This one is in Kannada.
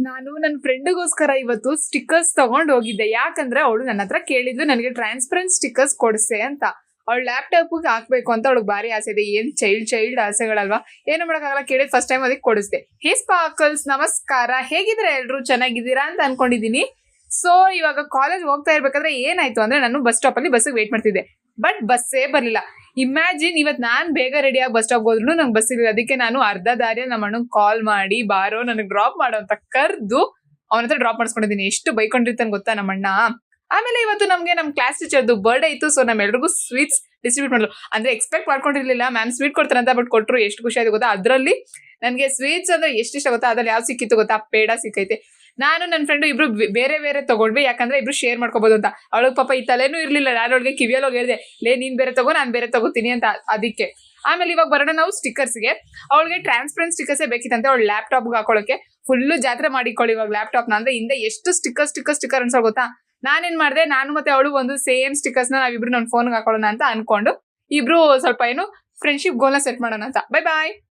ನಾನು ನನ್ನ ಫ್ರೆಂಡ್‌ಗೋಸ್ಕರ ಇವತ್ತು ಸ್ಟಿಕ್ಕರ್ಸ್ ತಗೊಂಡ್ ಹೋಗಿದ್ದೆ. ಯಾಕಂದ್ರೆ ಅವಳು ನನ್ನ ಹತ್ರ ಕೇಳಿದ್ಲು ನನಗೆ ಟ್ರಾನ್ಸ್ಪರೆಂಟ್ ಸ್ಟಿಕ್ಕರ್ಸ್ ಕೊಡ್ಸೆ ಅಂತ. ಅವಳ ಲ್ಯಾಪ್‌ಟಾಪ್‌ಗೆ ಹಾಕ್ಬೇಕು ಅಂತ ಅವಳಿಗೆ ಭಾರಿ ಆಸೆ ಇದೆ. ಏನ್ ಚೈಲ್ಡ್ ಆಸೆಗಳಲ್ವಾ? ಏನು ಮಾಡಕ್ಕಾಗಲ್ಲ, ಕೇಳಿದ್ ಫಸ್ಟ್ ಟೈಮ್ ಅದಕ್ಕೆ ಕೊಡಿಸ್ದೆ. ಹೇ ಸ್ಪಾರ್ಕಲ್ಸ್, ನಮಸ್ಕಾರ. ಹೇಗಿದ್ದೀರಾ ಎಲ್ರು? ಚೆನ್ನಾಗಿದ್ದೀರಾ ಅಂತ ಅನ್ಕೊಂಡಿದೀನಿ. ಸೊ ಇವಾಗ ಕಾಲೇಜ್ ಹೋಗ್ತಾ ಇರ್ಬೇಕಾದ್ರೆ ಏನಾಯ್ತು ಅಂದ್ರೆ, ನಾನು ಬಸ್ ಸ್ಟಾಪ್ ಅಲ್ಲಿ ಬಸ್ಸಿಗೆ ವೇಟ್ ಮಾಡ್ತಿದ್ದೆ. ಬಟ್ ಬಸ್ಸೇ ಬರ್ಲಿಲ್ಲ. ಇಮ್ಯಾಜಿನ್, ಇವತ್ತು ನಾನ್ ಬೇಗ ರೆಡಿಯಾಗಿ ಬಸ್ ಸ್ಟಾಪ್ ಹೋದ್ರು ನಂಗೆ ಬಸ್ ಇರಲಿಲ್ಲ. ಅದಕ್ಕೆ ನಾನು ಅರ್ಧ ದಾರಿಯಲ್ಲಿ ನಮ್ಮ ಅಣ್ಣಂಗೆ ಕಾಲ್ ಮಾಡಿ ಬಾರೋ ನನಗೆ ಡ್ರಾಪ್ ಮಾಡೋ ಅಂತ ಕರೆದು ಅವನ ಹತ್ರ ಡ್ರಾಪ್ ಮಾಡಿಸ್ಕೊಂಡಿದ್ದೀನಿ. ಎಷ್ಟು ಬೈಕೊಂಡಿರ್ತಾನೆ ಗೊತ್ತಾ ನಮ್ಮಣ್ಣ. ಆಮೇಲೆ ಇವತ್ತು ನಮ್ಗೆ ನಮ್ಮ ಕ್ಲಾಸ್ ಟೀಚರ್ದು ಬರ್ಡೇ ಇತ್ತು. ಸೊ ನಮ್ಮೆಲ್ರಿಗೂ ಸ್ವೀಟ್ಸ್ ಡಿಸ್ಟ್ರಿಬ್ಯೂಟ್ ಮಾಡಿದ್ರು. ಅಂದ್ರೆ ಎಕ್ಸ್ಪೆಕ್ಟ್ ಮಾಡ್ಕೊಂಡಿರ್ಲಿಲ್ಲ ಮ್ಯಾಮ್ ಸ್ವೀಟ್ ಕೊಡ್ತಾರೆ ಅಂತ, ಬಟ್ ಕೊಟ್ಟರು. ಎಷ್ಟು ಖುಷಿ ಆಯ್ತು ಗೊತ್ತಾ. ಅದರಲ್ಲಿ ನನಗೆ ಸ್ವೀಟ್ಸ್ ಅಂದ್ರೆ ಎಷ್ಟು ಇಷ್ಟ ಗೊತ್ತಾ. ಅದ್ರಲ್ಲಿ ಯಾವ್ದು ಸಿಕ್ಕಿತ್ತು ಗೊತ್ತಾ? ಪೇಡ ಸಿಕ್ಕೈತೆ. ನಾನು ನನ್ನ ಫ್ರೆಂಡ್ ಇಬ್ರು ಬೇರೆ ಬೇರೆ ತಗೊಂಡ್ವಿ, ಯಾಕಂದ್ರೆ ಇಬ್ರು ಶೇರ್ ಮಾಡ್ಕೋಬಹುದು ಅಂತ. ಅವಳಿಗೆ ಪಾಪ ಈ ತಲೆನೂ ಇರ್ಲಿಲ್ಲ. ನಾನು ಅವಳಿಗೆ ಕಿವಿಯಲ್ಲಿ ಹೋಗಿ ಹೇಳಿದೆ, ಲೇ ನೀನ್ ಬೇರೆ ತಗೋ, ನಾನು ಬೇರೆ ತಗೋತೀನಿ ಅಂತ. ಅದಕ್ಕೆ ಆಮೇಲೆ ಇವಾಗ ಬರೋಣ ನಾವು ಸ್ಟಿಕ್ಕರ್ಸ್ಗೆ. ಅವಳಿಗೆ ಟ್ರಾನ್ಸ್ಪರೆಂಟ್ ಸ್ಟಿಕ್ಕರ್ಸೇ ಬೇಕಿತ್ತಂತೆ ಅವಳು ಲ್ಯಾಪ್ಟಾಪ್ಗೆ ಹಾಕೊಳ್ಳೋಕೆ. ಫುಲ್ಲು ಜಾತ್ರೆ ಮಾಡಿಕೊಳ್ಳಿ ಇವಾಗ ಲ್ಯಾಪ್ಟಾಪ್ನ. ಅಂದ್ರೆ ಹಿಂದೆ ಎಷ್ಟು ಸ್ಟಿಕ್ಕರ್ ಅನ್ಸೋ ಗೊತ್ತಾ. ನಾನೇನ್ ಮಾಡಿದೆ, ನಾನು ಮತ್ತೆ ಅವಳು ಒಂದು ಸೇಮ್ ಸ್ಟಿಕ್ಕರ್ಸ್ನ ನಾವಿಬ್ರು ನನ್ನ ಫೋನ್ಗೆ ಹಾಕೊಳ್ಳೋಣ ಅಂತ ಅನ್ಕೊಂಡು ಇಬ್ರು ಸ್ವಲ್ಪ ಏನು ಫ್ರೆಂಡ್ಶಿಪ್ ಗೋಲ್ನ ಸೆಟ್ ಮಾಡೋಣ ಅಂತ. ಬೈ ಬಾಯ್.